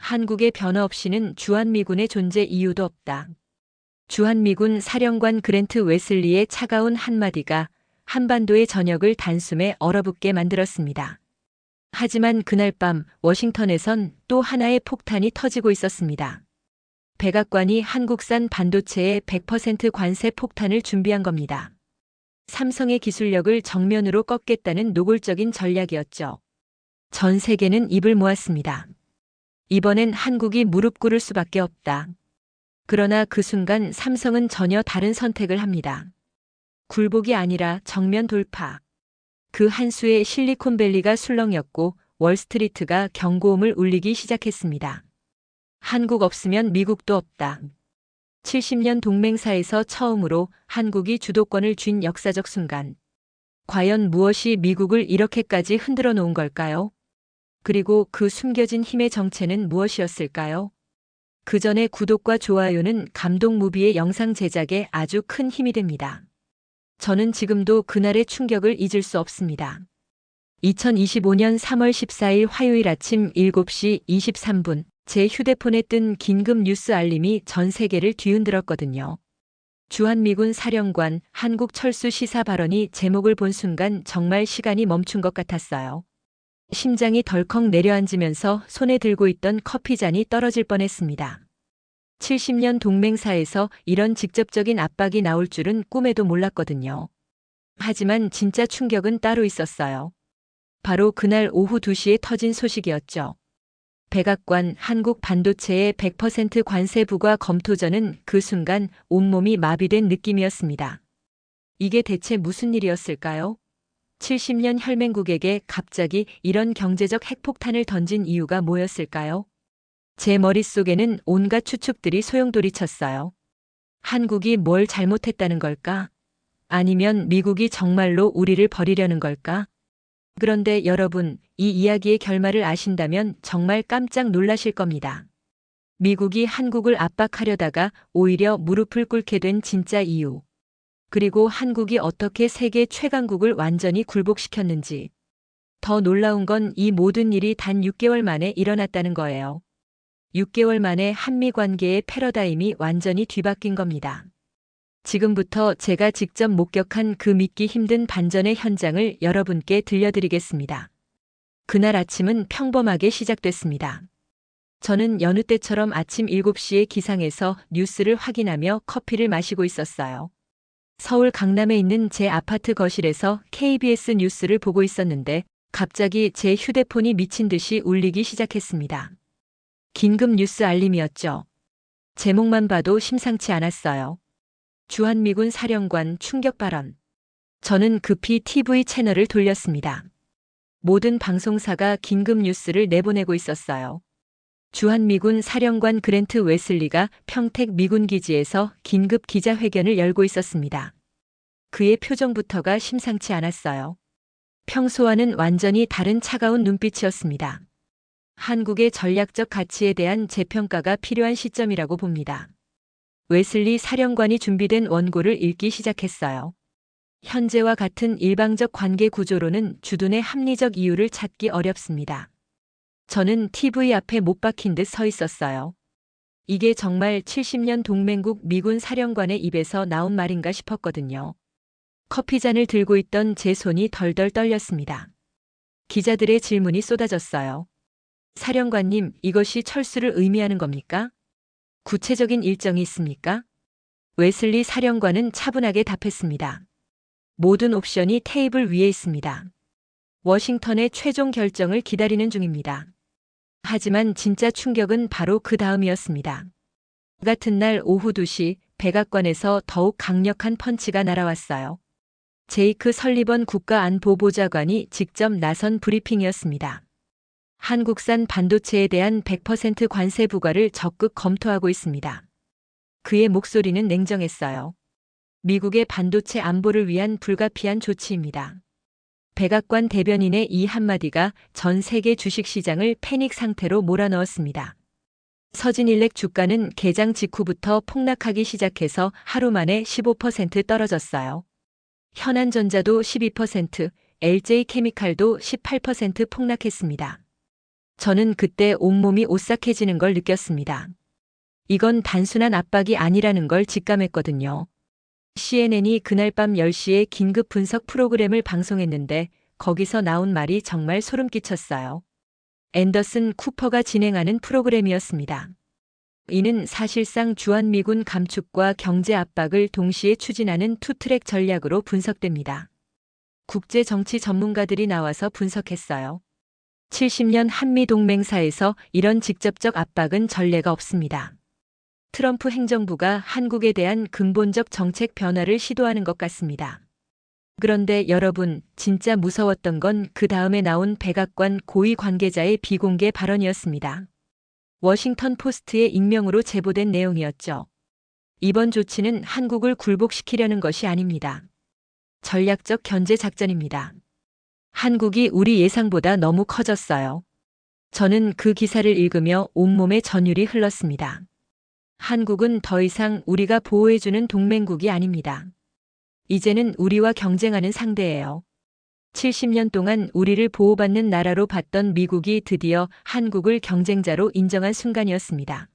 한국의 변화 없이는 주한미군의 존재 이유도 없다. 주한미군 사령관 그랜트 웨슬리의 차가운 한마디가 한반도의 전역을 단숨에 얼어붙게 만들었습니다. 하지만 그날 밤 워싱턴에선 또 하나의 폭탄이 터지고 있었습니다. 백악관이 한국산 반도체에 100% 관세 폭탄을 준비한 겁니다. 삼성의 기술력을 정면으로 꺾겠다는 노골적인 전략이었죠. 전 세계는 입을 모았습니다. 이번엔 한국이 무릎 꿇을 수밖에 없다. 그러나 그 순간 삼성은 전혀 다른 선택을 합니다. 굴복이 아니라 정면 돌파. 그 한수에 실리콘밸리가 술렁였고 월스트리트가 경고음을 울리기 시작했습니다. 한국 없으면 미국도 없다. 70년 동맹사에서 처음으로 한국이 주도권을 쥔 역사적 순간. 과연 무엇이 미국을 이렇게까지 흔들어 놓은 걸까요? 그리고 그 숨겨진 힘의 정체는 무엇이었을까요? 그 전에 구독과 좋아요는 감동 무비의 영상 제작에 아주 큰 힘이 됩니다. 저는 지금도 그날의 충격을 잊을 수 없습니다. 2025년 3월 14일 화요일 아침 7시 23분 제 휴대폰에 뜬 긴급 뉴스 알림이 전 세계를 뒤흔들었거든요. 주한미군 사령관 한국 철수 시사 발언이 제목을 본 순간 정말 시간이 멈춘 것 같았어요. 심장이 덜컥 내려앉으면서 손에 들고 있던 커피잔이 떨어질 뻔했습니다. 70년 동맹사에서 이런 직접적인 압박이 나올 줄은 꿈에도 몰랐거든요. 하지만 진짜 충격은 따로 있었어요. 바로 그날 오후 2시에 터진 소식이었죠. 백악관 한국 반도체의 100% 관세 부과 검토 전은 그 순간 온몸이 마비된 느낌이었습니다. 이게 대체 무슨 일이었을까요? 70년 혈맹국에게 갑자기 이런 경제적 핵폭탄을 던진 이유가 뭐였을까요? 제 머릿속에는 온갖 추측들이 소용돌이쳤어요. 한국이 뭘 잘못했다는 걸까? 아니면 미국이 정말로 우리를 버리려는 걸까? 그런데 여러분, 이 이야기의 결말을 아신다면 정말 깜짝 놀라실 겁니다. 미국이 한국을 압박하려다가 오히려 무릎을 꿇게 된 진짜 이유. 그리고 한국이 어떻게 세계 최강국을 완전히 굴복시켰는지. 더 놀라운 건 이 모든 일이 단 6개월 만에 일어났다는 거예요. 6개월 만에 한미 관계의 패러다임이 완전히 뒤바뀐 겁니다. 지금부터 제가 직접 목격한 그 믿기 힘든 반전의 현장을 여러분께 들려드리겠습니다. 그날 아침은 평범하게 시작됐습니다. 저는 여느 때처럼 아침 7시에 기상해서 뉴스를 확인하며 커피를 마시고 있었어요. 서울 강남에 있는 제 아파트 거실에서 KBS 뉴스를 보고 있었는데 갑자기 제 휴대폰이 미친 듯이 울리기 시작했습니다. 긴급 뉴스 알림이었죠. 제목만 봐도 심상치 않았어요. 주한미군 사령관 충격 발언. 저는 급히 TV 채널을 돌렸습니다. 모든 방송사가 긴급 뉴스를 내보내고 있었어요. 주한미군 사령관 그랜트 웨슬리가 평택 미군 기지에서 긴급 기자회견을 열고 있었습니다. 그의 표정부터가 심상치 않았어요. 평소와는 완전히 다른 차가운 눈빛이었습니다. 한국의 전략적 가치에 대한 재평가가 필요한 시점이라고 봅니다. 웨슬리 사령관이 준비된 원고를 읽기 시작했어요. 현재와 같은 일방적 관계 구조로는 주둔의 합리적 이유를 찾기 어렵습니다. 저는 TV 앞에 못 박힌 듯 서 있었어요. 이게 정말 70년 동맹국 미군 사령관의 입에서 나온 말인가 싶었거든요. 커피잔을 들고 있던 제 손이 덜덜 떨렸습니다. 기자들의 질문이 쏟아졌어요. 사령관님, 이것이 철수를 의미하는 겁니까? 구체적인 일정이 있습니까? 웨슬리 사령관은 차분하게 답했습니다. 모든 옵션이 테이블 위에 있습니다. 워싱턴의 최종 결정을 기다리는 중입니다. 하지만 진짜 충격은 바로 그 다음이었습니다. 같은 날 오후 2시 백악관에서 더욱 강력한 펀치가 날아왔어요. 제이크 설리번 국가안보보좌관이 직접 나선 브리핑이었습니다. 한국산 반도체에 대한 100% 관세 부과를 적극 검토하고 있습니다. 그의 목소리는 냉정했어요. 미국의 반도체 안보를 위한 불가피한 조치입니다. 백악관 대변인의 이 한마디가 전 세계 주식시장을 패닉 상태로 몰아넣었습니다. 서진일렉 주가는 개장 직후부터 폭락하기 시작해서 하루 만에 15% 떨어졌어요. 현안전자도 12%, LJ케미칼도 18% 폭락했습니다. 저는 그때 온몸이 오싹해지는 걸 느꼈습니다. 이건 단순한 압박이 아니라는 걸 직감했거든요. CNN이 그날 밤 10시에 긴급 분석 프로그램을 방송했는데 거기서 나온 말이 정말 소름 끼쳤어요. 앤더슨 쿠퍼가 진행하는 프로그램이었습니다. 이는 사실상 주한미군 감축과 경제 압박을 동시에 추진하는 투트랙 전략으로 분석됩니다. 국제 정치 전문가들이 나와서 분석했어요. 70년 한미동맹사에서 이런 직접적 압박은 전례가 없습니다. 트럼프 행정부가 한국에 대한 근본적 정책 변화를 시도하는 것 같습니다. 그런데 여러분, 진짜 무서웠던 건 그 다음에 나온 백악관 고위 관계자의 비공개 발언이었습니다. 워싱턴 포스트의 익명으로 제보된 내용이었죠. 이번 조치는 한국을 굴복시키려는 것이 아닙니다. 전략적 견제 작전입니다. 한국이 우리 예상보다 너무 커졌어요. 저는 그 기사를 읽으며 온몸에 전율이 흘렀습니다. 한국은 더 이상 우리가 보호해주는 동맹국이 아닙니다. 이제는 우리와 경쟁하는 상대예요. 70년 동안 우리를 보호받는 나라로 봤던 미국이 드디어 한국을 경쟁자로 인정한 순간이었습니다.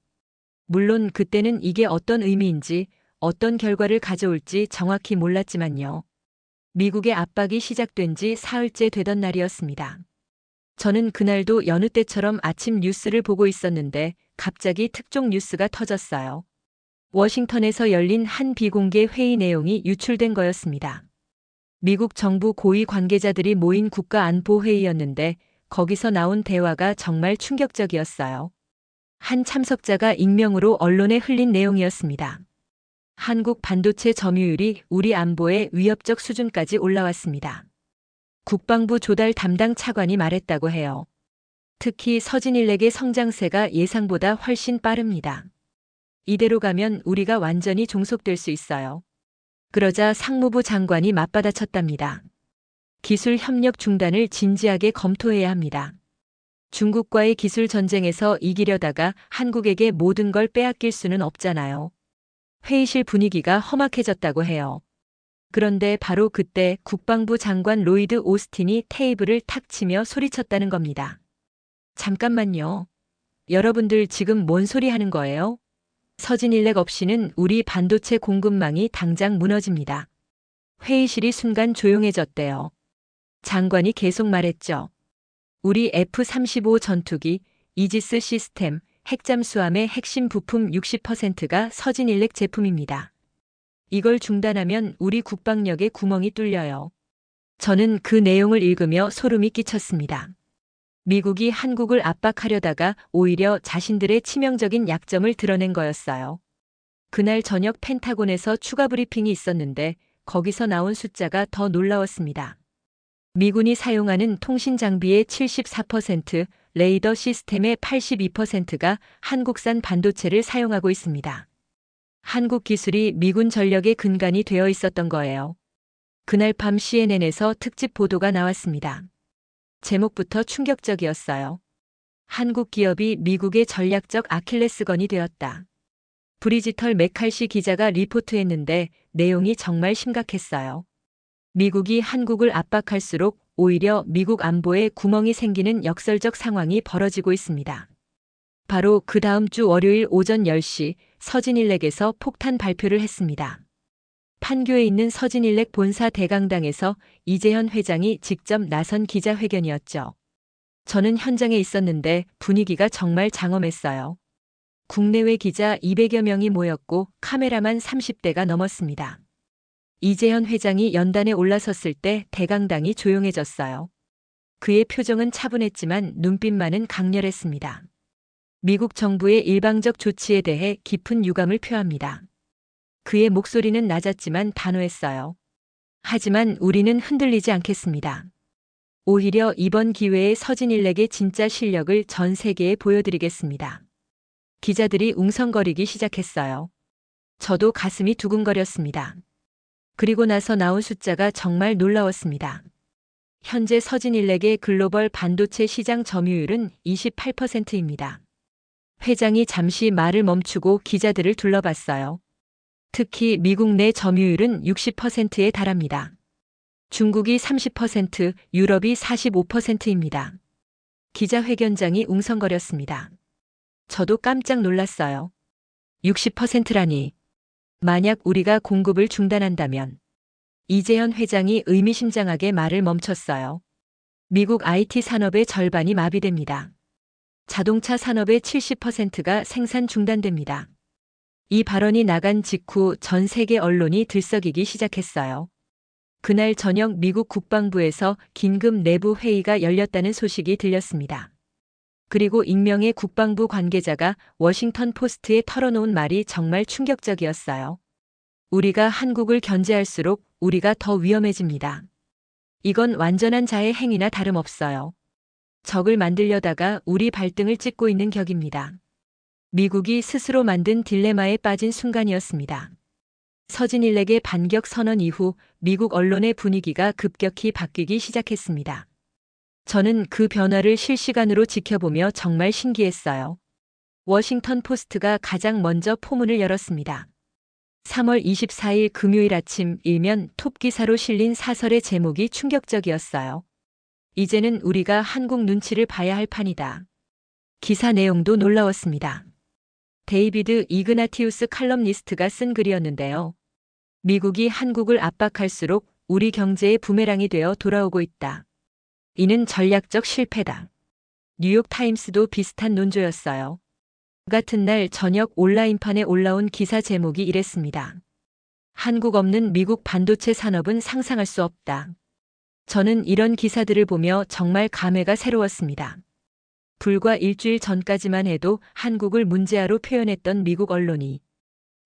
물론 그때는 이게 어떤 의미인지, 어떤 결과를 가져올지 정확히 몰랐지만요. 미국의 압박이 시작된 지 사흘째 되던 날이었습니다. 저는 그날도 여느 때처럼 아침 뉴스를 보고 있었는데 갑자기 특종 뉴스가 터졌어요. 워싱턴에서 열린 한 비공개 회의 내용이 유출된 거였습니다. 미국 정부 고위 관계자들이 모인 국가안보회의였는데 거기서 나온 대화가 정말 충격적이었어요. 한 참석자가 익명으로 언론에 흘린 내용이었습니다. 한국 반도체 점유율이 우리 안보의 위협적 수준까지 올라왔습니다. 국방부 조달 담당 차관이 말했다고 해요. 특히 서진일렉의 성장세가 예상보다 훨씬 빠릅니다. 이대로 가면 우리가 완전히 종속될 수 있어요. 그러자 상무부 장관이 맞받아쳤답니다. 기술 협력 중단을 진지하게 검토해야 합니다. 중국과의 기술 전쟁에서 이기려다가 한국에게 모든 걸 빼앗길 수는 없잖아요. 회의실 분위기가 험악해졌다고 해요. 그런데 바로 그때 국방부 장관 로이드 오스틴이 테이블을 탁 치며 소리쳤다는 겁니다. 잠깐만요. 여러분들 지금 뭔 소리 하는 거예요? 서진일렉 없이는 우리 반도체 공급망이 당장 무너집니다. 회의실이 순간 조용해졌대요. 장관이 계속 말했죠. 우리 F-35 전투기, 이지스 시스템, 핵잠수함의 핵심 부품 60%가 서진일렉 제품입니다. 이걸 중단하면 우리 국방력에 구멍이 뚫려요. 저는 그 내용을 읽으며 소름이 끼쳤습니다. 미국이 한국을 압박하려다가 오히려 자신들의 치명적인 약점을 드러낸 거였어요. 그날 저녁 펜타곤에서 추가 브리핑이 있었는데 거기서 나온 숫자가 더 놀라웠습니다. 미군이 사용하는 통신 장비의 74%, 레이더 시스템의 82%가 한국산 반도체를 사용하고 있습니다. 한국 기술이 미군 전력의 근간이 되어 있었던 거예요. 그날 밤 CNN에서 특집 보도가 나왔습니다. 제목부터 충격적이었어요. 한국 기업이 미국의 전략적 아킬레스건이 되었다. 브리지털 맥칼시 기자가 리포트했는데 내용이 정말 심각했어요. 미국이 한국을 압박할수록 오히려 미국 안보에 구멍이 생기는 역설적 상황이 벌어지고 있습니다. 바로 그 다음 주 월요일 오전 10시 서진일렉에서 폭탄 발표를 했습니다. 판교에 있는 서진일렉 본사 대강당에서 이재현 회장이 직접 나선 기자회견이었죠. 저는 현장에 있었는데 분위기가 정말 장엄했어요. 국내외 기자 200여 명이 모였고 카메라만 30대가 넘었습니다. 이재현 회장이 연단에 올라섰을 때 대강당이 조용해졌어요. 그의 표정은 차분했지만 눈빛만은 강렬했습니다. 미국 정부의 일방적 조치에 대해 깊은 유감을 표합니다. 그의 목소리는 낮았지만 단호했어요. 하지만 우리는 흔들리지 않겠습니다. 오히려 이번 기회에 서진일렉의 진짜 실력을 전 세계에 보여드리겠습니다. 기자들이 웅성거리기 시작했어요. 저도 가슴이 두근거렸습니다. 그리고 나서 나온 숫자가 정말 놀라웠습니다. 현재 서진일렉의 글로벌 반도체 시장 점유율은 28%입니다. 회장이 잠시 말을 멈추고 기자들을 둘러봤어요. 특히 미국 내 점유율은 60%에 달합니다. 중국이 30%, 유럽이 45%입니다. 기자회견장이 웅성거렸습니다. 저도 깜짝 놀랐어요. 60%라니. 만약 우리가 공급을 중단한다면. 이재현 회장이 의미심장하게 말을 멈췄어요. 미국 IT 산업의 절반이 마비됩니다. 자동차 산업의 70%가 생산 중단됩니다. 이 발언이 나간 직후 전 세계 언론이 들썩이기 시작했어요. 그날 저녁 미국 국방부에서 긴급 내부 회의가 열렸다는 소식이 들렸습니다. 그리고 익명의 국방부 관계자가 워싱턴 포스트에 털어놓은 말이 정말 충격적이었어요. 우리가 한국을 견제할수록 우리가 더 위험해집니다. 이건 완전한 자의 행위나 다름없어요. 적을 만들려다가 우리 발등을 찍고 있는 격입니다. 미국이 스스로 만든 딜레마에 빠진 순간이었습니다. 서진일렉의 반격 선언 이후 미국 언론의 분위기가 급격히 바뀌기 시작했습니다. 저는 그 변화를 실시간으로 지켜보며 정말 신기했어요. 워싱턴 포스트가 가장 먼저 포문을 열었습니다. 3월 24일 금요일 아침 일면 톱 기사로 실린 사설의 제목이 충격적이었어요. 이제는 우리가 한국 눈치를 봐야 할 판이다. 기사 내용도 놀라웠습니다. 데이비드 이그나티우스 칼럼니스트가 쓴 글이었는데요. 미국이 한국을 압박할수록 우리 경제의 부메랑이 되어 돌아오고 있다. 이는 전략적 실패다. 뉴욕타임스도 비슷한 논조였어요. 같은 날 저녁 온라인판에 올라온 기사 제목이 이랬습니다. 한국 없는 미국 반도체 산업은 상상할 수 없다. 저는 이런 기사들을 보며 정말 감회가 새로웠습니다. 불과 일주일 전까지만 해도 한국을 문제아로 표현했던 미국 언론이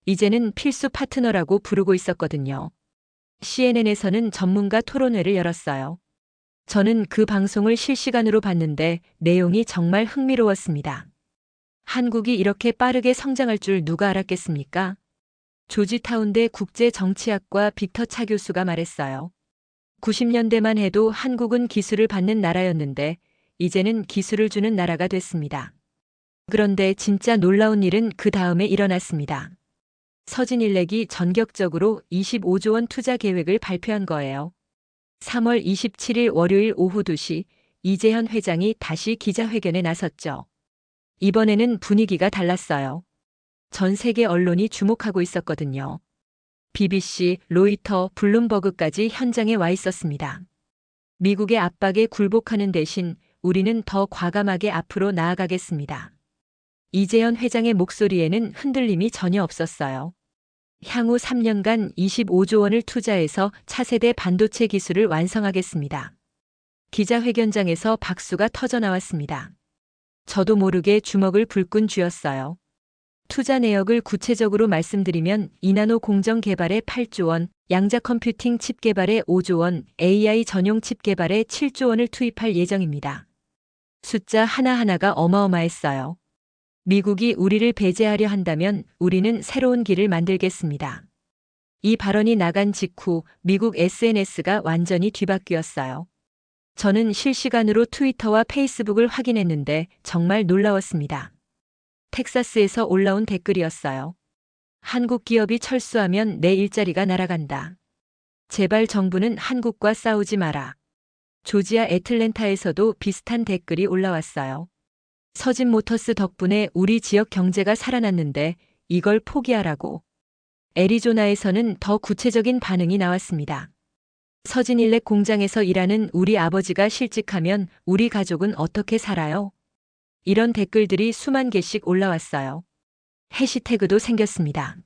이제는 필수 파트너라고 부르고 있었거든요. CNN에서는 전문가 토론회를 열었어요. 저는 그 방송을 실시간으로 봤는데 내용이 정말 흥미로웠습니다. 한국이 이렇게 빠르게 성장할 줄 누가 알았겠습니까? 조지타운대 국제정치학과 빅터 차 교수가 말했어요. 90년대만 해도 한국은 기술을 받는 나라였는데 이제는 기술을 주는 나라가 됐습니다. 그런데 진짜 놀라운 일은 그 다음에 일어났습니다. 서진일렉이 전격적으로 25조 원 투자 계획을 발표한 거예요. 3월 27일 월요일 오후 2시 이재현 회장이 다시 기자회견에 나섰죠. 이번에는 분위기가 달랐어요. 전 세계 언론이 주목하고 있었거든요. BBC, 로이터, 블룸버그까지 현장에 와 있었습니다. 미국의 압박에 굴복하는 대신 우리는 더 과감하게 앞으로 나아가겠습니다. 이재현 회장의 목소리에는 흔들림이 전혀 없었어요. 향후 3년간 25조 원을 투자해서 차세대 반도체 기술을 완성하겠습니다. 기자회견장에서 박수가 터져 나왔습니다. 저도 모르게 주먹을 불끈 쥐었어요. 투자 내역을 구체적으로 말씀드리면 이나노 공정 개발에 8조 원, 양자 컴퓨팅 칩 개발에 5조 원, AI 전용 칩 개발에 7조 원을 투입할 예정입니다. 숫자 하나하나가 어마어마했어요. 미국이 우리를 배제하려 한다면 우리는 새로운 길을 만들겠습니다. 이 발언이 나간 직후 미국 SNS가 완전히 뒤바뀌었어요. 저는 실시간으로 트위터와 페이스북을 확인했는데 정말 놀라웠습니다. 텍사스에서 올라온 댓글이었어요. 한국 기업이 철수하면 내 일자리가 날아간다. 제발 정부는 한국과 싸우지 마라. 조지아 애틀랜타에서도 비슷한 댓글이 올라왔어요. 서진모터스 덕분에 우리 지역 경제가 살아났는데 이걸 포기하라고. 애리조나에서는 더 구체적인 반응이 나왔습니다. 서진일렉 공장에서 일하는 우리 아버지가 실직하면 우리 가족은 어떻게 살아요? 이런 댓글들이 수만 개씩 올라왔어요. 해시태그도 생겼습니다.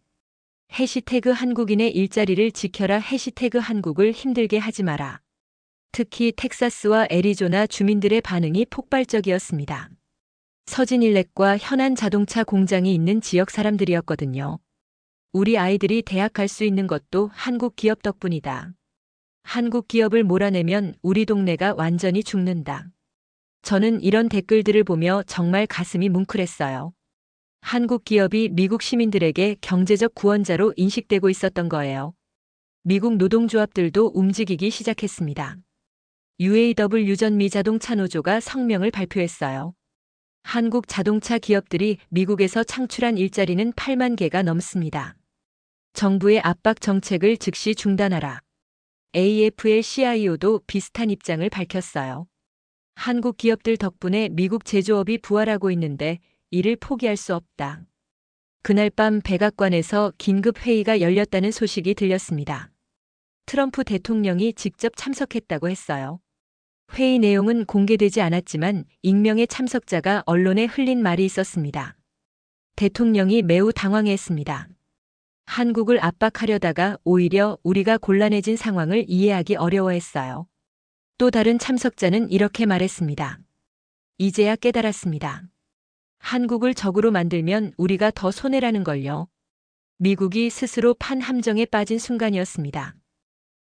해시태그 한국인의 일자리를 지켜라 해시태그 한국을 힘들게 하지 마라. 특히 텍사스와 애리조나 주민들의 반응이 폭발적이었습니다. 서진일렉과 현안 자동차 공장이 있는 지역 사람들이었거든요. 우리 아이들이 대학 갈 수 있는 것도 한국 기업 덕분이다. 한국 기업을 몰아내면 우리 동네가 완전히 죽는다. 저는 이런 댓글들을 보며 정말 가슴이 뭉클했어요. 한국 기업이 미국 시민들에게 경제적 구원자로 인식되고 있었던 거예요. 미국 노동조합들도 움직이기 시작했습니다. UAW 전미 자동차 노조가 성명을 발표했어요. 한국 자동차 기업들이 미국에서 창출한 일자리는 8만 개가 넘습니다. 정부의 압박 정책을 즉시 중단하라. AFL-CIO도 비슷한 입장을 밝혔어요. 한국 기업들 덕분에 미국 제조업이 부활하고 있는데 이를 포기할 수 없다. 그날 밤 백악관에서 긴급 회의가 열렸다는 소식이 들렸습니다. 트럼프 대통령이 직접 참석했다고 했어요. 회의 내용은 공개되지 않았지만 익명의 참석자가 언론에 흘린 말이 있었습니다. 대통령이 매우 당황했습니다. 한국을 압박하려다가 오히려 우리가 곤란해진 상황을 이해하기 어려워했어요. 또 다른 참석자는 이렇게 말했습니다. 이제야 깨달았습니다. 한국을 적으로 만들면 우리가 더 손해라는 걸요. 미국이 스스로 판 함정에 빠진 순간이었습니다.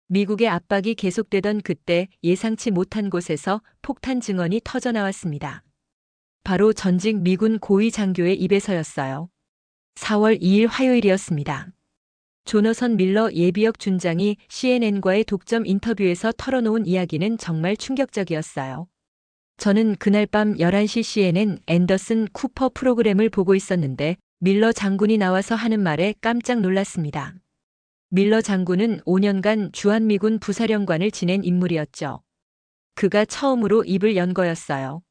미국의 압박이 계속되던 그때 예상치 못한 곳에서 폭탄 증언이 터져나왔습니다. 바로 전직 미군 고위 장교의 입에서였어요. 4월 2일 화요일이었습니다. 조너선 밀러 예비역 준장이 CNN과의 독점 인터뷰에서 털어놓은 이야기는 정말 충격적이었어요. 저는 그날 밤 11시 CNN 앤더슨 쿠퍼 프로그램을 보고 있었는데 밀러 장군이 나와서 하는 말에 깜짝 놀랐습니다. 밀러 장군은 5년간 주한미군 부사령관을 지낸 인물이었죠. 그가 처음으로 입을 연 거였어요.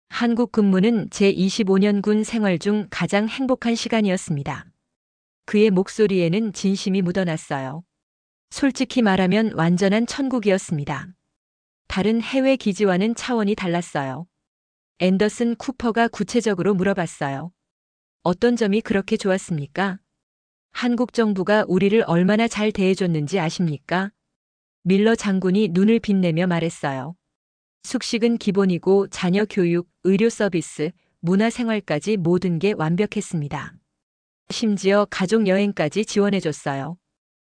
한국 근무는 제25년 군 생활 중 가장 행복한 시간이었습니다. 그의 목소리에는 진심이 묻어났어요. 솔직히 말하면 완전한 천국이었습니다. 다른 해외 기지와는 차원이 달랐어요. 앤더슨 쿠퍼가 구체적으로 물어봤어요. 어떤 점이 그렇게 좋았습니까? 한국 정부가 우리를 얼마나 잘 대해줬는지 아십니까? 밀러 장군이 눈을 빛내며 말했어요. 숙식은 기본이고 자녀 교육, 의료 서비스, 문화생활까지 모든 게 완벽했습니다. 심지어 가족 여행까지 지원해줬어요.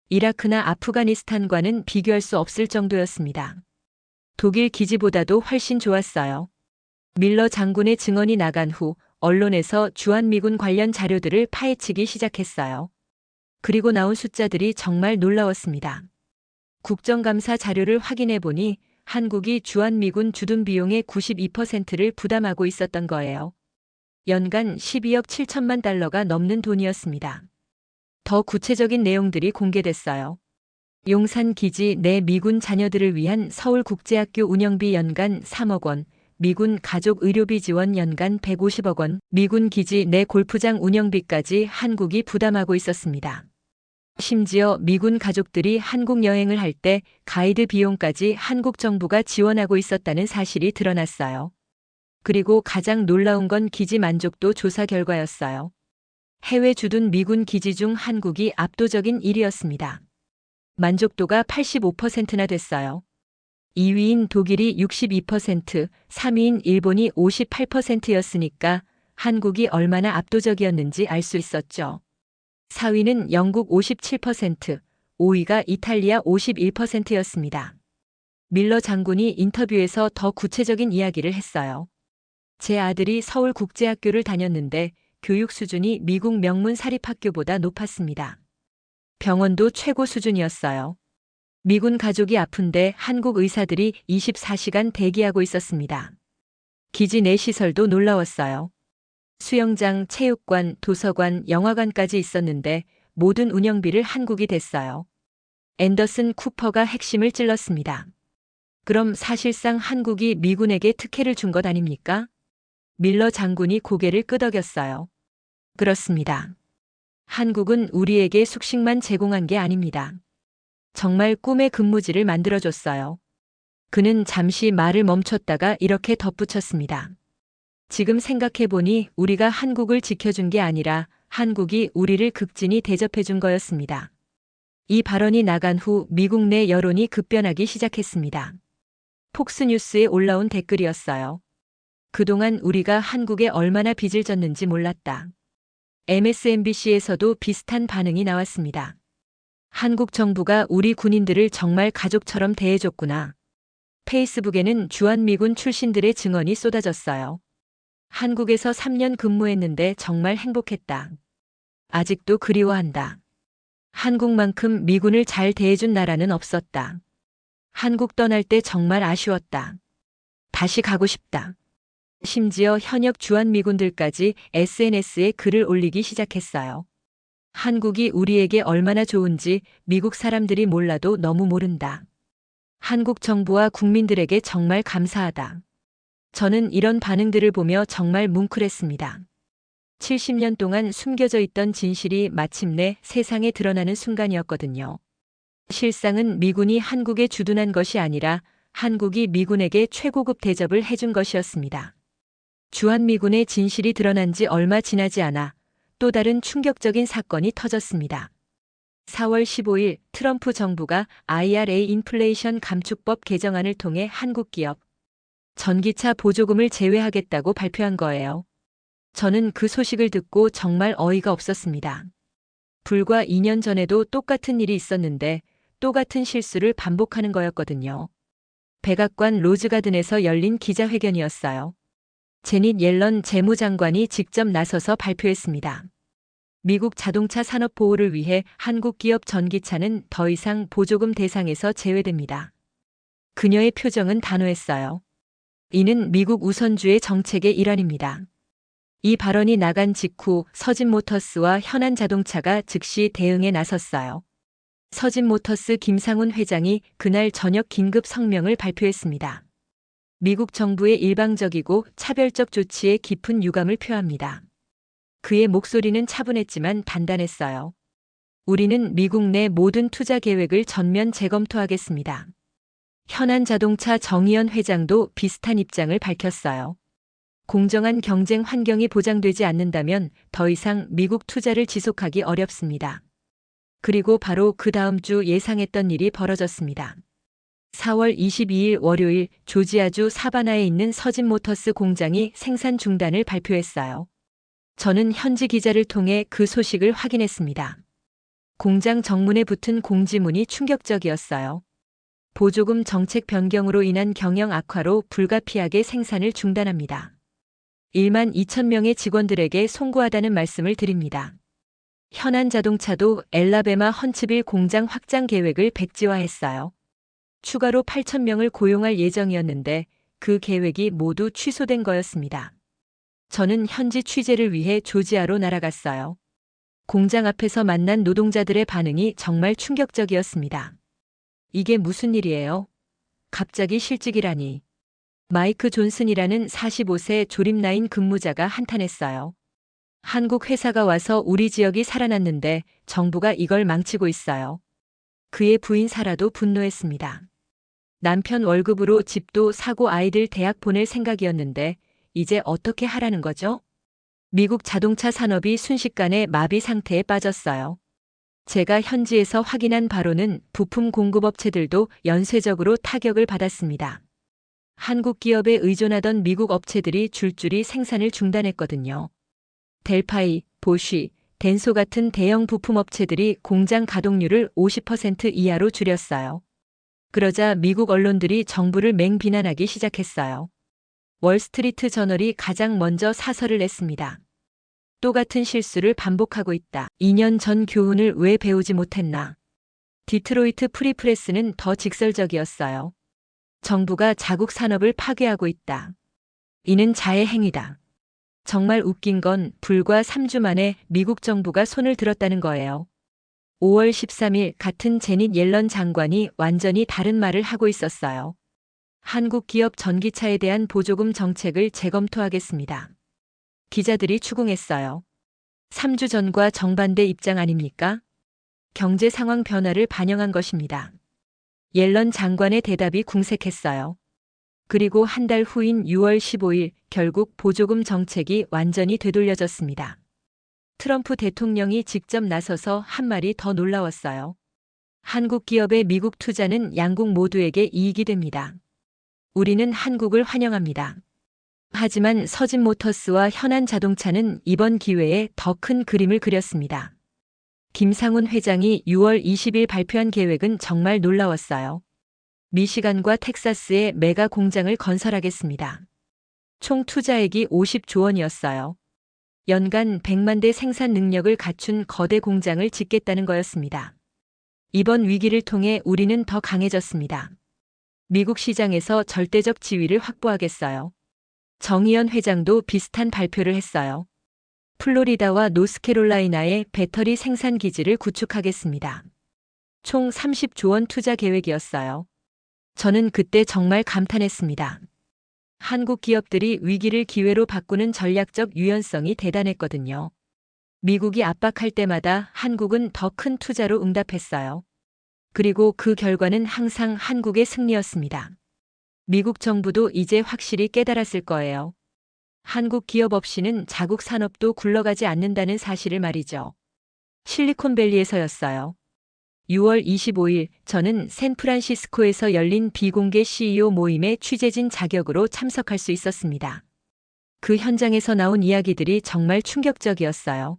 이라크나 아프가니스탄과는 비교할 수 없을 정도였습니다. 독일 기지보다도 훨씬 좋았어요. 밀러 장군의 증언이 나간 후 언론에서 주한미군 관련 자료들을 파헤치기 시작했어요. 그리고 나온 숫자들이 정말 놀라웠습니다. 국정감사 자료를 확인해 보니 한국이 주한미군 주둔 비용의 92%를 부담하고 있었던 거예요. 연간 12억 7천만 달러가 넘는 돈이었습니다. 더 구체적인 내용들이 공개됐어요. 용산 기지 내 미군 자녀들을 위한 서울국제학교 운영비 연간 3억 원, 미군 가족 의료비 지원 연간 150억 원, 미군 기지 내 골프장 운영비까지 한국이 부담하고 있었습니다. 심지어 미군 가족들이 한국 여행을 할 때 가이드 비용까지 한국 정부가 지원하고 있었다는 사실이 드러났어요. 그리고 가장 놀라운 건 기지 만족도 조사 결과였어요. 해외 주둔 미군 기지 중 한국이 압도적인 1위였습니다. 만족도가 85%나 됐어요. 2위인 독일이 62%, 3위인 일본이 58%였으니까 한국이 얼마나 압도적이었는지 알 수 있었죠. 4위는 영국 57%, 5위가 이탈리아 51%였습니다. 밀러 장군이 인터뷰에서 더 구체적인 이야기를 했어요. 제 아들이 서울국제학교를 다녔는데 교육 수준이 미국 명문 사립학교보다 높았습니다. 병원도 최고 수준이었어요. 미군 가족이 아픈데 한국 의사들이 24시간 대기하고 있었습니다. 기지 내 시설도 놀라웠어요. 수영장, 체육관, 도서관, 영화관까지 있었는데 모든 운영비를 한국이 댔어요. 앤더슨 쿠퍼가 핵심을 찔렀습니다. 그럼 사실상 한국이 미군에게 특혜를 준 것 아닙니까? 밀러 장군이 고개를 끄덕였어요. 그렇습니다. 한국은 우리에게 숙식만 제공한 게 아닙니다. 정말 꿈의 근무지를 만들어줬어요. 그는 잠시 말을 멈췄다가 이렇게 덧붙였습니다. 지금 생각해보니 우리가 한국을 지켜준 게 아니라 한국이 우리를 극진히 대접해준 거였습니다. 이 발언이 나간 후 미국 내 여론이 급변하기 시작했습니다. 폭스뉴스에 올라온 댓글이었어요. 그동안 우리가 한국에 얼마나 빚을 졌는지 몰랐다. MSNBC에서도 비슷한 반응이 나왔습니다. 한국 정부가 우리 군인들을 정말 가족처럼 대해줬구나. 페이스북에는 주한미군 출신들의 증언이 쏟아졌어요. 한국에서 3년 근무했는데 정말 행복했다. 아직도 그리워한다. 한국만큼 미군을 잘 대해준 나라는 없었다. 한국 떠날 때 정말 아쉬웠다. 다시 가고 싶다. 심지어 현역 주한미군들까지 SNS에 글을 올리기 시작했어요. 한국이 우리에게 얼마나 좋은지 미국 사람들이 몰라도 너무 모른다. 한국 정부와 국민들에게 정말 감사하다. 저는 이런 반응들을 보며 정말 뭉클했습니다. 70년 동안 숨겨져 있던 진실이 마침내 세상에 드러나는 순간이었거든요. 실상은 미군이 한국에 주둔한 것이 아니라 한국이 미군에게 최고급 대접을 해준 것이었습니다. 주한미군의 진실이 드러난 지 얼마 지나지 않아 또 다른 충격적인 사건이 터졌습니다. 4월 15일 트럼프 정부가 IRA 인플레이션 감축법 개정안을 통해 한국 기업 전기차 보조금을 제외하겠다고 발표한 거예요. 저는 그 소식을 듣고 정말 어이가 없었습니다. 불과 2년 전에도 똑같은 일이 있었는데 똑같은 실수를 반복하는 거였거든요. 백악관 로즈가든에서 열린 기자회견이었어요. 제닛 옐런 재무장관이 직접 나서서 발표했습니다. 미국 자동차 산업 보호를 위해 한국 기업 전기차는 더 이상 보조금 대상에서 제외됩니다. 그녀의 표정은 단호했어요. 이는 미국 우선주의 정책의 일환입니다. 이 발언이 나간 직후 서진모터스와 현안자동차가 즉시 대응에 나섰어요. 서진모터스 김상훈 회장이 그날 저녁 긴급 성명을 발표했습니다. 미국 정부의 일방적이고 차별적 조치에 깊은 유감을 표합니다. 그의 목소리는 차분했지만 단단했어요. 우리는 미국 내 모든 투자 계획을 전면 재검토하겠습니다. 현안자동차 정의연 회장도 비슷한 입장을 밝혔어요. 공정한 경쟁 환경이 보장되지 않는다면 더 이상 미국 투자를 지속하기 어렵습니다. 그리고 바로 그 다음 주 예상했던 일이 벌어졌습니다. 4월 22일 월요일 조지아주 사바나에 있는 서진모터스 공장이 생산 중단을 발표했어요. 저는 현지 기자를 통해 그 소식을 확인했습니다. 공장 정문에 붙은 공지문이 충격적이었어요. 보조금 정책 변경으로 인한 경영 악화로 불가피하게 생산을 중단합니다. 1만 2천 명의 직원들에게 송구하다는 말씀을 드립니다. 현안자동차도 엘라베마 헌츠빌 공장 확장 계획을 백지화했어요. 추가로 8천 명을 고용할 예정이었는데 그 계획이 모두 취소된 거였습니다. 저는 현지 취재를 위해 조지아로 날아갔어요. 공장 앞에서 만난 노동자들의 반응이 정말 충격적이었습니다. 이게 무슨 일이에요? 갑자기 실직이라니. 마이크 존슨이라는 45세 조립라인 근무자가 한탄했어요. 한국 회사가 와서 우리 지역이 살아났는데 정부가 이걸 망치고 있어요. 그의 부인 사라도 분노했습니다. 남편 월급으로 집도 사고 아이들 대학 보낼 생각이었는데 이제 어떻게 하라는 거죠? 미국 자동차 산업이 순식간에 마비 상태에 빠졌어요. 제가 현지에서 확인한 바로는 부품 공급업체들도 연쇄적으로 타격을 받았습니다. 한국 기업에 의존하던 미국 업체들이 줄줄이 생산을 중단했거든요. 델파이, 보쉬, 덴소 같은 대형 부품업체들이 공장 가동률을 50% 이하로 줄였어요. 그러자 미국 언론들이 정부를 맹비난하기 시작했어요. 월스트리트 저널이 가장 먼저 사설을 냈습니다. 똑같은 실수를 반복하고 있다. 2년 전 교훈을 왜 배우지 못했나? 디트로이트 프리프레스는 더 직설적이었어요. 정부가 자국 산업을 파괴하고 있다. 이는 자해 행위다. 정말 웃긴 건 불과 3주 만에 미국 정부가 손을 들었다는 거예요. 5월 13일 같은 제닛 옐런 장관이 완전히 다른 말을 하고 있었어요. 한국 기업 전기차에 대한 보조금 정책을 재검토하겠습니다. 기자들이 추궁했어요. 3주 전과 정반대 입장 아닙니까? 경제 상황 변화를 반영한 것입니다. 옐런 장관의 대답이 궁색했어요. 그리고 한 달 후인 6월 15일 결국 보조금 정책이 완전히 되돌려졌습니다. 트럼프 대통령이 직접 나서서 한 말이 더 놀라웠어요. 한국 기업의 미국 투자는 양국 모두에게 이익이 됩니다. 우리는 한국을 환영합니다. 하지만 서진모터스와 현안자동차는 이번 기회에 더 큰 그림을 그렸습니다. 김상훈 회장이 6월 20일 발표한 계획은 정말 놀라웠어요. 미시간과 텍사스에 메가 공장을 건설하겠습니다. 총 투자액이 50조 원이었어요. 연간 100만 대 생산 능력을 갖춘 거대 공장을 짓겠다는 거였습니다. 이번 위기를 통해 우리는 더 강해졌습니다. 미국 시장에서 절대적 지위를 확보하겠어요. 정의연 회장도 비슷한 발표를 했어요. 플로리다와 노스캐롤라이나에 배터리 생산 기지를 구축하겠습니다. 총 30조 원 투자 계획이었어요. 저는 그때 정말 감탄했습니다. 한국 기업들이 위기를 기회로 바꾸는 전략적 유연성이 대단했거든요. 미국이 압박할 때마다 한국은 더 큰 투자로 응답했어요. 그리고 그 결과는 항상 한국의 승리였습니다. 미국 정부도 이제 확실히 깨달았을 거예요. 한국 기업 없이는 자국 산업도 굴러가지 않는다는 사실을 말이죠. 실리콘밸리에서였어요. 6월 25일 저는 샌프란시스코에서 열린 비공개 CEO 모임에 취재진 자격으로 참석할 수 있었습니다. 그 현장에서 나온 이야기들이 정말 충격적이었어요.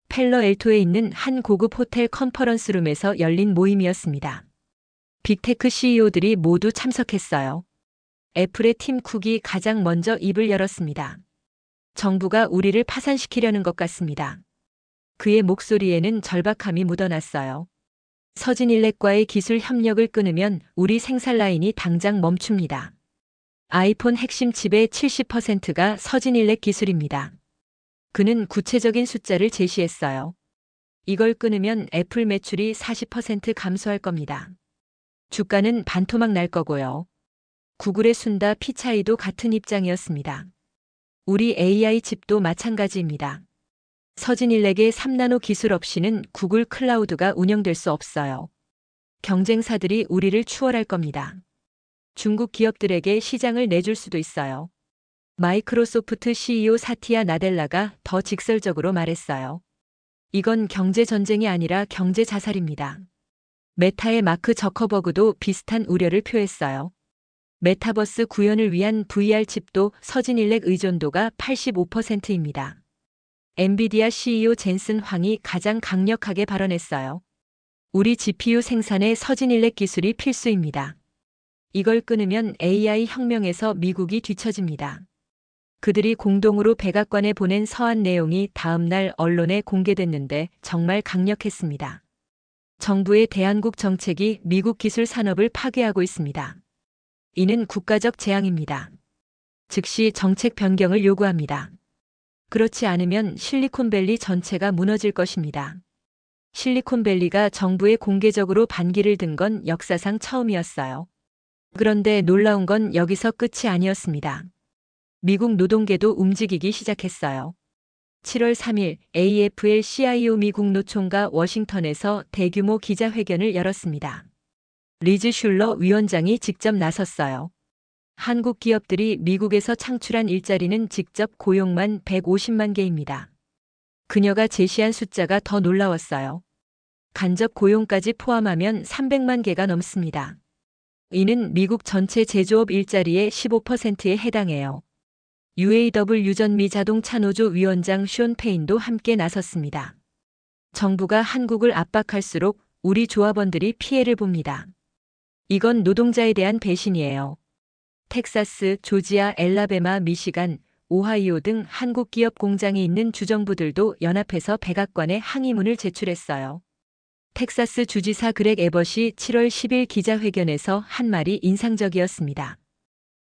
펠러엘토에 있는 한 고급 호텔 컨퍼런스룸에서 열린 모임이었습니다. 빅테크 CEO들이 모두 참석했어요. 애플의 팀 쿡이 가장 먼저 입을 열었습니다. 정부가 우리를 파산시키려는 것 같습니다. 그의 목소리에는 절박함이 묻어났어요. 서진일렉과의 기술 협력을 끊으면 우리 생산 라인이 당장 멈춥니다. 아이폰 핵심 칩의 70%가 서진일렉 기술입니다. 그는 구체적인 숫자를 제시했어요. 이걸 끊으면 애플 매출이 40% 감소할 겁니다. 주가는 반토막 날 거고요. 구글의 순다 피차이도 같은 입장이었습니다. 우리 AI 칩도 마찬가지입니다. 서진일렉의 3나노 기술 없이는 구글 클라우드가 운영될 수 없어요. 경쟁사들이 우리를 추월할 겁니다. 중국 기업들에게 시장을 내줄 수도 있어요. 마이크로소프트 CEO 사티아 나델라가 더 직설적으로 말했어요. 이건 경제 전쟁이 아니라 경제 자살입니다. 메타의 마크 저커버그도 비슷한 우려를 표했어요. 메타버스 구현을 위한 VR 칩도 서진일렉 의존도가 85%입니다. 엔비디아 CEO 젠슨 황이 가장 강력하게 발언했어요. 우리 GPU 생산에 서진일렉 기술이 필수입니다. 이걸 끊으면 AI 혁명에서 미국이 뒤처집니다. 그들이 공동으로 백악관에 보낸 서한 내용이 다음 날 언론에 공개됐는데 정말 강력했습니다. 정부의 대한국 정책이 미국 기술 산업을 파괴하고 있습니다. 이는 국가적 재앙입니다. 즉시 정책 변경을 요구합니다. 그렇지 않으면 실리콘밸리 전체가 무너질 것입니다. 실리콘밸리가 정부에 공개적으로 반기를 든 건 역사상 처음이었어요. 그런데 놀라운 건 여기서 끝이 아니었습니다. 미국 노동계도 움직이기 시작했어요. 7월 3일 AFL-CIO 미국 노총과 워싱턴에서 대규모 기자회견을 열었습니다. 리즈 슐러 위원장이 직접 나섰어요. 한국 기업들이 미국에서 창출한 일자리는 직접 고용만 150만 개입니다. 그녀가 제시한 숫자가 더 놀라웠어요. 간접 고용까지 포함하면 300만 개가 넘습니다. 이는 미국 전체 제조업 일자리의 15%에 해당해요. UAW 전미 자동차 노조 위원장 숀 페인도 함께 나섰습니다. 정부가 한국을 압박할수록 우리 조합원들이 피해를 봅니다. 이건 노동자에 대한 배신이에요. 텍사스, 조지아, 엘라베마, 미시간, 오하이오 등 한국 기업 공장이 있는 주정부들도 연합해서 백악관에 항의문을 제출했어요. 텍사스 주지사 그렉 에벗이 7월 10일 기자회견에서 한 말이 인상적이었습니다.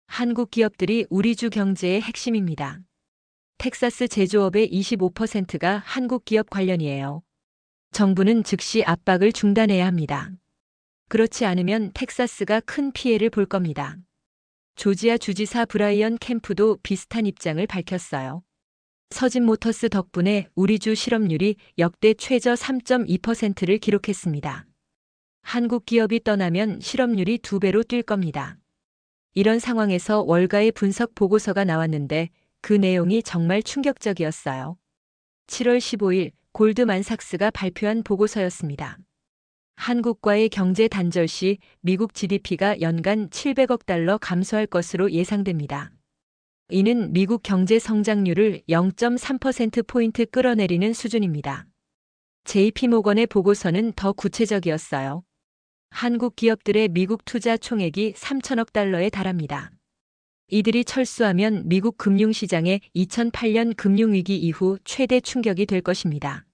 한국 기업들이 우리 주 경제의 핵심입니다. 텍사스 제조업의 25%가 한국 기업 관련이에요. 정부는 즉시 압박을 중단해야 합니다. 그렇지 않으면 텍사스가 큰 피해를 볼 겁니다. 조지아 주지사 브라이언 캠프도 비슷한 입장을 밝혔어요. 서진모터스 덕분에 우리 주 실업률이 역대 최저 3.2%를 기록했습니다. 한국 기업이 떠나면 실업률이 2배로 뛸 겁니다. 이런 상황에서 월가의 분석 보고서가 나왔는데 그 내용이 정말 충격적이었어요. 7월 15일 골드만삭스가 발표한 보고서였습니다. 한국과의 경제 단절 시 미국 GDP가 연간 700억 달러 감소할 것으로 예상됩니다. 이는 미국 경제 성장률을 0.3%포인트 끌어내리는 수준입니다. JP모건의 보고서는 더 구체적이었어요. 한국 기업들의 미국 투자 총액이 3천억 달러에 달합니다. 이들이 철수하면 미국 금융시장에 2008년 금융위기 이후 최대 충격이 될 것입니다.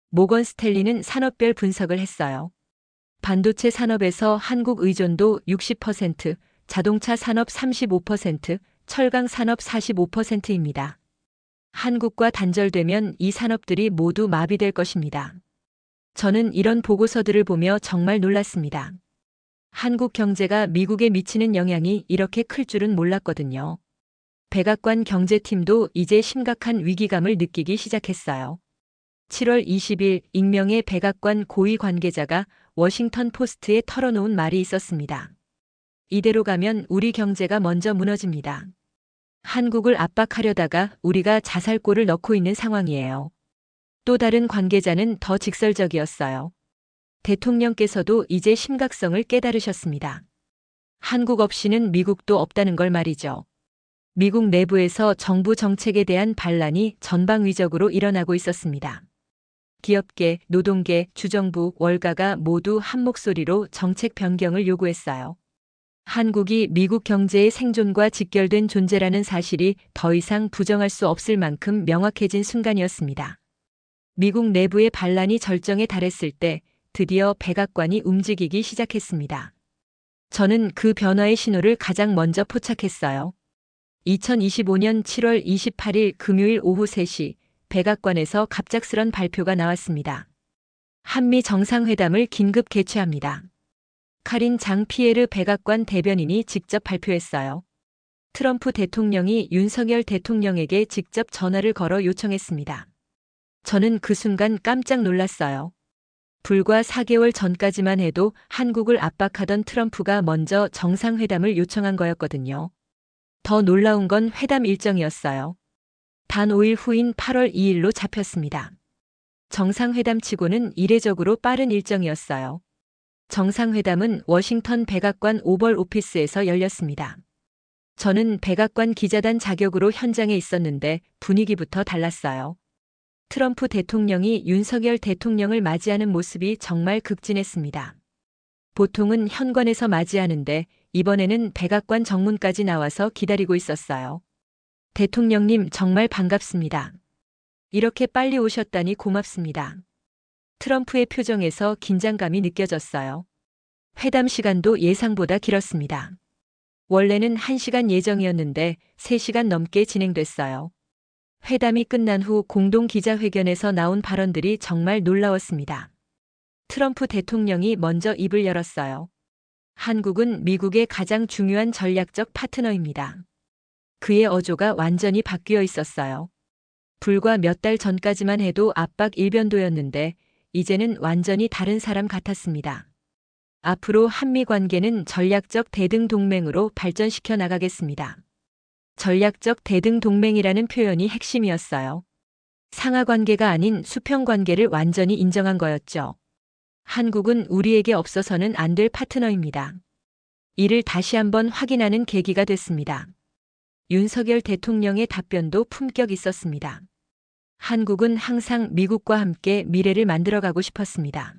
모건 스탠리는 산업별 분석을 했어요. 반도체 산업에서 한국 의존도 60%, 자동차 산업 35%, 철강 산업 45%입니다. 한국과 단절되면 이 산업들이 모두 마비될 것입니다. 저는 이런 보고서들을 보며 정말 놀랐습니다. 한국 경제가 미국에 미치는 영향이 이렇게 클 줄은 몰랐거든요. 백악관 경제팀도 이제 심각한 위기감을 느끼기 시작했어요. 7월 20일 익명의 백악관 고위 관계자가 워싱턴 포스트에 털어놓은 말이 있었습니다. 이대로 가면 우리 경제가 먼저 무너집니다. 한국을 압박하려다가 우리가 자살골을 넣고 있는 상황이에요. 또 다른 관계자는 더 직설적이었어요. 대통령께서도 이제 심각성을 깨달으셨습니다. 한국 없이는 미국도 없다는 걸 말이죠. 미국 내부에서 정부 정책에 대한 반란이 전방위적으로 일어나고 있었습니다. 기업계, 노동계, 주정부, 월가가 모두 한 목소리로 정책 변경을 요구했어요. 한국이 미국 경제의 생존과 직결된 존재라는 사실이 더 이상 부정할 수 없을 만큼 명확해진 순간이었습니다. 미국 내부의 반란이 절정에 달했을 때 드디어 백악관이 움직이기 시작했습니다. 저는 그 변화의 신호를 가장 먼저 포착했어요. 2025년 7월 28일 금요일 오후 3시 백악관에서 갑작스런 발표가 나왔습니다. 한미 정상회담을 긴급 개최합니다. 카린 장 피에르 백악관 대변인이 직접 발표했어요. 트럼프 대통령이 윤석열 대통령에게 직접 전화를 걸어 요청했습니다. 저는 그 순간 깜짝 놀랐어요. 불과 4개월 전까지만 해도 한국을 압박하던 트럼프가 먼저 정상회담을 요청한 거였거든요. 더 놀라운 건 회담 일정이었어요. 단 5일 후인 8월 2일로 잡혔습니다. 정상회담치고는 이례적으로 빠른 일정이었어요. 정상회담은 워싱턴 백악관 오벌 오피스에서 열렸습니다. 저는 백악관 기자단 자격으로 현장에 있었는데 분위기부터 달랐어요. 트럼프 대통령이 윤석열 대통령을 맞이하는 모습이 정말 극진했습니다. 보통은 현관에서 맞이하는데 이번에는 백악관 정문까지 나와서 기다리고 있었어요. 대통령님 정말 반갑습니다. 이렇게 빨리 오셨다니 고맙습니다. 트럼프의 표정에서 긴장감이 느껴졌어요. 회담 시간도 예상보다 길었습니다. 원래는 1시간 예정이었는데 3시간 넘게 진행됐어요. 회담이 끝난 후 공동 기자회견에서 나온 발언들이 정말 놀라웠습니다. 트럼프 대통령이 먼저 입을 열었어요. 한국은 미국의 가장 중요한 전략적 파트너입니다. 그의 어조가 완전히 바뀌어 있었어요. 불과 몇 달 전까지만 해도 압박 일변도였는데 이제는 완전히 다른 사람 같았습니다. 앞으로 한미 관계는 전략적 대등 동맹으로 발전시켜 나가겠습니다. 전략적 대등 동맹이라는 표현이 핵심이었어요. 상하 관계가 아닌 수평 관계를 완전히 인정한 거였죠. 한국은 우리에게 없어서는 안 될 파트너입니다. 이를 다시 한번 확인하는 계기가 됐습니다. 윤석열 대통령의 답변도 품격 있었습니다. 한국은 항상 미국과 함께 미래를 만들어가고 싶었습니다.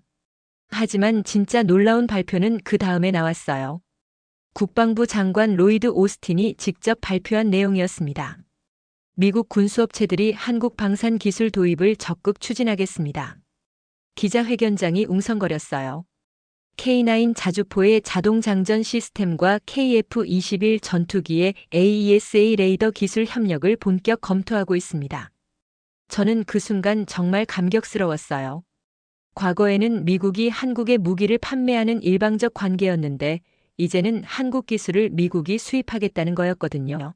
하지만 진짜 놀라운 발표는 그 다음에 나왔어요. 국방부 장관 로이드 오스틴이 직접 발표한 내용이었습니다. 미국 군수업체들이 한국 방산 기술 도입을 적극 추진하겠습니다. 기자회견장이 웅성거렸어요. K9 자주포의 자동 장전 시스템과 KF-21 전투기의 AESA 레이더 기술 협력을 본격 검토하고 있습니다. 저는 그 순간 정말 감격스러웠어요. 과거에는 미국이 한국에 무기를 판매하는 일방적 관계였는데 이제는 한국 기술을 미국이 수입하겠다는 거였거든요.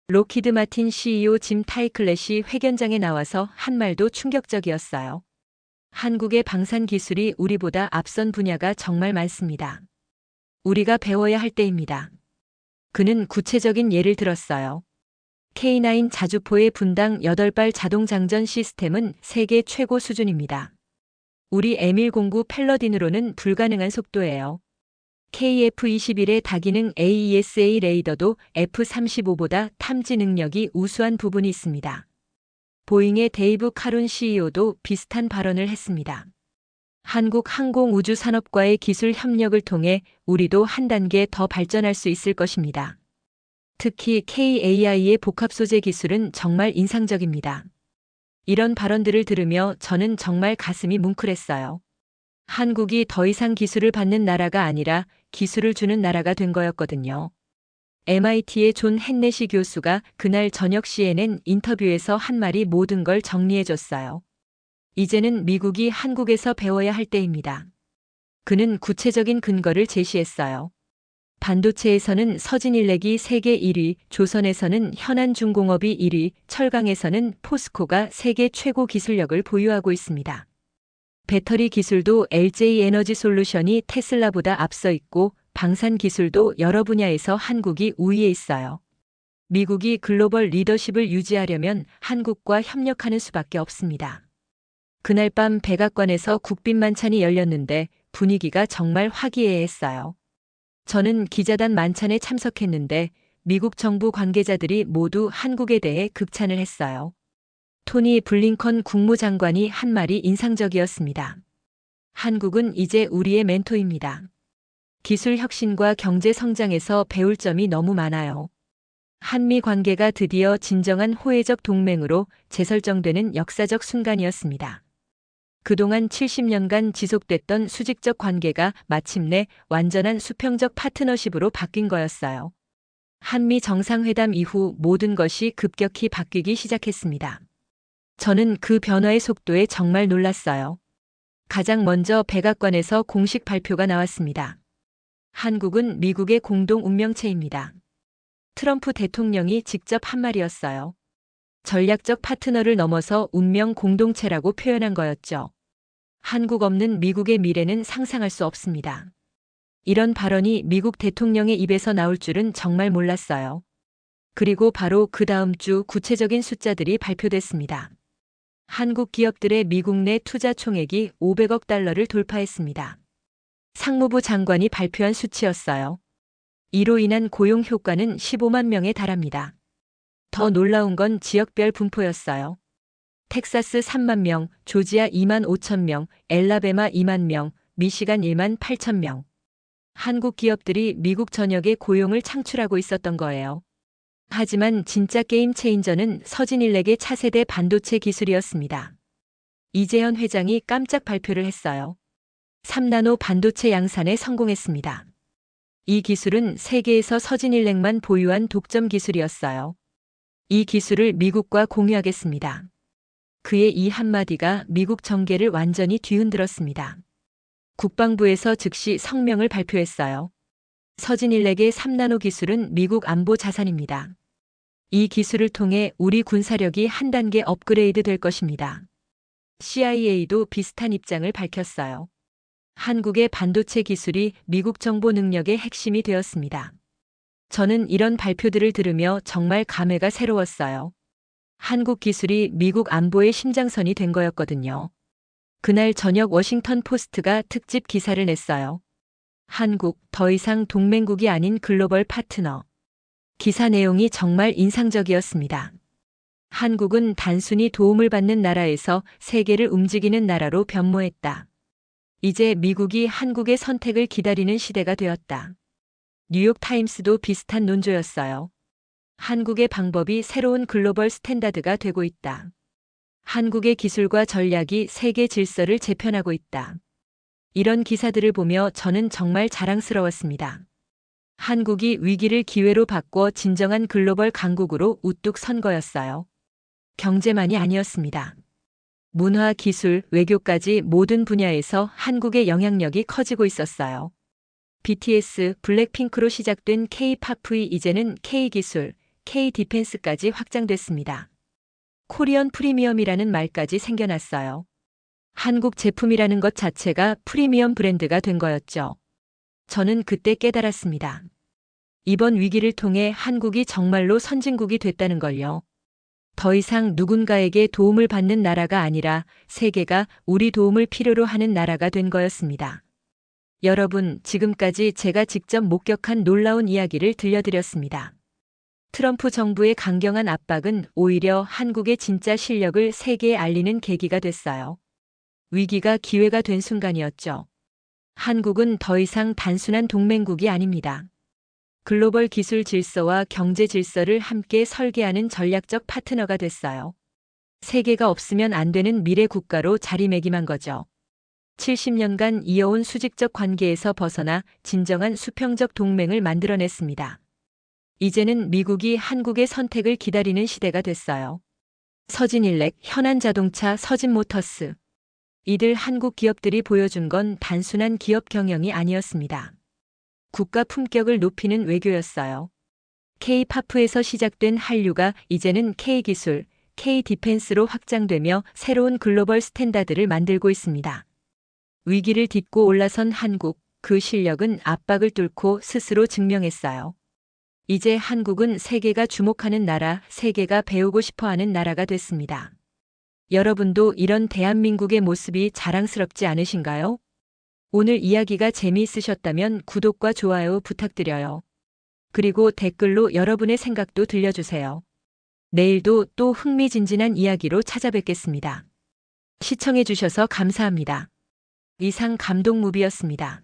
록히드 마틴 CEO 짐 타이클렛이 회견장에 나와서 한 말도 충격적이었어요. 한국의 방산 기술이 우리보다 앞선 분야가 정말 많습니다. 우리가 배워야 할 때입니다. 그는 구체적인 예를 들었어요. K9 자주포의 분당 8발 자동 장전 시스템은 세계 최고 수준입니다. 우리 M109 팰러딘으로는 불가능한 속도예요. KF-21의 다기능 AESA 레이더도 F-35보다 탐지 능력이 우수한 부분이 있습니다. 보잉의 데이브 카룬 CEO도 비슷한 발언을 했습니다. 한국 항공우주산업과의 기술 협력을 통해 우리도 한 단계 더 발전할 수 있을 것입니다. 특히 KAI의 복합 소재 기술은 정말 인상적입니다. 이런 발언들을 들으며 저는 정말 가슴이 뭉클했어요. 한국이 더 이상 기술을 받는 나라가 아니라 기술을 주는 나라가 된 거였거든요. MIT의 존 헨네시 교수가 그날 저녁 CNN 인터뷰에서 한 말이 모든 걸 정리해줬어요. 이제는 미국이 한국에서 배워야 할 때입니다. 그는 구체적인 근거를 제시했어요. 반도체에서는 서진일렉이 세계 1위, 조선에서는 현안중공업이 1위, 철강에서는 포스코가 세계 최고 기술력을 보유하고 있습니다. 배터리 기술도 LG에너지솔루션이 테슬라보다 앞서 있고 방산 기술도 여러 분야에서 한국이 우위에 있어요. 미국이 글로벌 리더십을 유지하려면 한국과 협력하는 수밖에 없습니다. 그날 밤 백악관에서 국빈 만찬이 열렸는데 분위기가 정말 화기애애했어요. 저는 기자단 만찬에 참석했는데 미국 정부 관계자들이 모두 한국에 대해 극찬을 했어요. 토니 블링컨 국무장관이 한 말이 인상적이었습니다. 한국은 이제 우리의 멘토입니다. 기술 혁신과 경제 성장에서 배울 점이 너무 많아요. 한미 관계가 드디어 진정한 호혜적 동맹으로 재설정되는 역사적 순간이었습니다. 그동안 70년간 지속됐던 수직적 관계가 마침내 완전한 수평적 파트너십으로 바뀐 거였어요. 한미 정상회담 이후 모든 것이 급격히 바뀌기 시작했습니다. 저는 그 변화의 속도에 정말 놀랐어요. 가장 먼저 백악관에서 공식 발표가 나왔습니다. 한국은 미국의 공동 운명체입니다. 트럼프 대통령이 직접 한 말이었어요. 전략적 파트너를 넘어서 운명 공동체라고 표현한 거였죠. 한국 없는 미국의 미래는 상상할 수 없습니다. 이런 발언이 미국 대통령의 입에서 나올 줄은 정말 몰랐어요. 그리고 바로 그 다음 주 구체적인 숫자들이 발표됐습니다. 한국 기업들의 미국 내 투자 총액이 500억 달러를 돌파했습니다. 상무부 장관이 발표한 수치였어요. 이로 인한 고용 효과는 15만 명에 달합니다. 더 놀라운 건 지역별 분포였어요. 텍사스 3만 명, 조지아 2만 5천 명, 엘라베마 2만 명, 미시간 1만 8천 명. 한국 기업들이 미국 전역에 고용을 창출하고 있었던 거예요. 하지만 진짜 게임 체인저는 서진일렉의 차세대 반도체 기술이었습니다. 이재현 회장이 깜짝 발표를 했어요. 3나노 반도체 양산에 성공했습니다. 이 기술은 세계에서 서진일렉만 보유한 독점 기술이었어요. 이 기술을 미국과 공유하겠습니다. 그의 이 한마디가 미국 정계를 완전히 뒤흔들었습니다. 국방부에서 즉시 성명을 발표했어요. 서진일렉의 3나노 기술은 미국 안보 자산입니다. 이 기술을 통해 우리 군사력이 한 단계 업그레이드 될 것입니다. CIA도 비슷한 입장을 밝혔어요. 한국의 반도체 기술이 미국 정보 능력의 핵심이 되었습니다. 저는 이런 발표들을 들으며 정말 감회가 새로웠어요. 한국 기술이 미국 안보의 심장선이 된 거였거든요. 그날 저녁 워싱턴 포스트가 특집 기사를 냈어요. 한국, 더 이상 동맹국이 아닌 글로벌 파트너. 기사 내용이 정말 인상적이었습니다. 한국은 단순히 도움을 받는 나라에서 세계를 움직이는 나라로 변모했다. 이제 미국이 한국의 선택을 기다리는 시대가 되었다. 뉴욕타임스도 비슷한 논조였어요. 한국의 방법이 새로운 글로벌 스탠다드가 되고 있다. 한국의 기술과 전략이 세계 질서를 재편하고 있다. 이런 기사들을 보며 저는 정말 자랑스러웠습니다. 한국이 위기를 기회로 바꿔 진정한 글로벌 강국으로 우뚝 선 거였어요. 경제만이 아니었습니다. 문화, 기술, 외교까지 모든 분야에서 한국의 영향력이 커지고 있었어요. BTS, 블랙핑크로 시작된 K-팝이 이제는 K-기술, K-디펜스까지 확장됐습니다. 코리언 프리미엄이라는 말까지 생겨났어요. 한국 제품이라는 것 자체가 프리미엄 브랜드가 된 거였죠. 저는 그때 깨달았습니다. 이번 위기를 통해 한국이 정말로 선진국이 됐다는 걸요. 더 이상 누군가에게 도움을 받는 나라가 아니라 세계가 우리 도움을 필요로 하는 나라가 된 거였습니다. 여러분, 지금까지 제가 직접 목격한 놀라운 이야기를 들려드렸습니다. 트럼프 정부의 강경한 압박은 오히려 한국의 진짜 실력을 세계에 알리는 계기가 됐어요. 위기가 기회가 된 순간이었죠. 한국은 더 이상 단순한 동맹국이 아닙니다. 글로벌 기술 질서와 경제 질서를 함께 설계하는 전략적 파트너가 됐어요. 세계가 없으면 안 되는 미래 국가로 자리매김한 거죠. 70년간 이어온 수직적 관계에서 벗어나 진정한 수평적 동맹을 만들어냈습니다. 이제는 미국이 한국의 선택을 기다리는 시대가 됐어요. 서진일렉, 현안자동차, 서진모터스. 이들 한국 기업들이 보여준 건 단순한 기업 경영이 아니었습니다. 국가 품격을 높이는 외교였어요. K-파프에서 시작된 한류가 이제는 K-기술, K-디펜스로 확장되며 새로운 글로벌 스탠다드를 만들고 있습니다. 위기를 딛고 올라선 한국, 그 실력은 압박을 뚫고 스스로 증명했어요. 이제 한국은 세계가 주목하는 나라, 세계가 배우고 싶어하는 나라가 됐습니다. 여러분도 이런 대한민국의 모습이 자랑스럽지 않으신가요? 오늘 이야기가 재미있으셨다면 구독과 좋아요 부탁드려요. 그리고 댓글로 여러분의 생각도 들려주세요. 내일도 또 흥미진진한 이야기로 찾아뵙겠습니다. 시청해주셔서 감사합니다. 이상 감동무비였습니다.